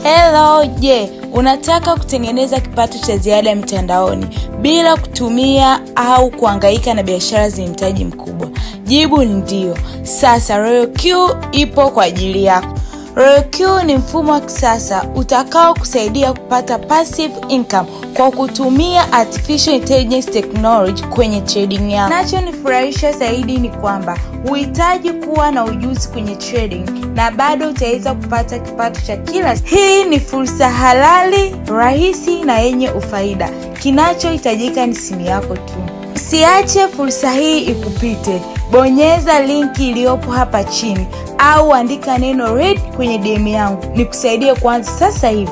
Hello, unataka kutengeneza kipato cha ziada mtandaoni bila kutumia au kuhangaika na biashara zenye mtaji mkubwa? Jibu ni ndio. Sasa RoyalQ ipo kwa ajili yako. RoyalQ ni mfumo wa kisasa utakao kusaidia kupata passive income kwa kutumia artificial intelligence technology kwenye trading yako. Kinachonifurahisha zaidi ni kwamba huhitaji kuwa na ujuzi kwenye trading na bado utaweza kupata kipato cha kila siku. Hii ni fursa halali, rahisi na yenye ufaida. Kinachohitajika ni simu yako tu. Usiache fursa hii ikupite. Bonyeza linki iliyopo hapa chini au andika neno RED kwenye DM yangu nikusaidie kuanza sasa hivi.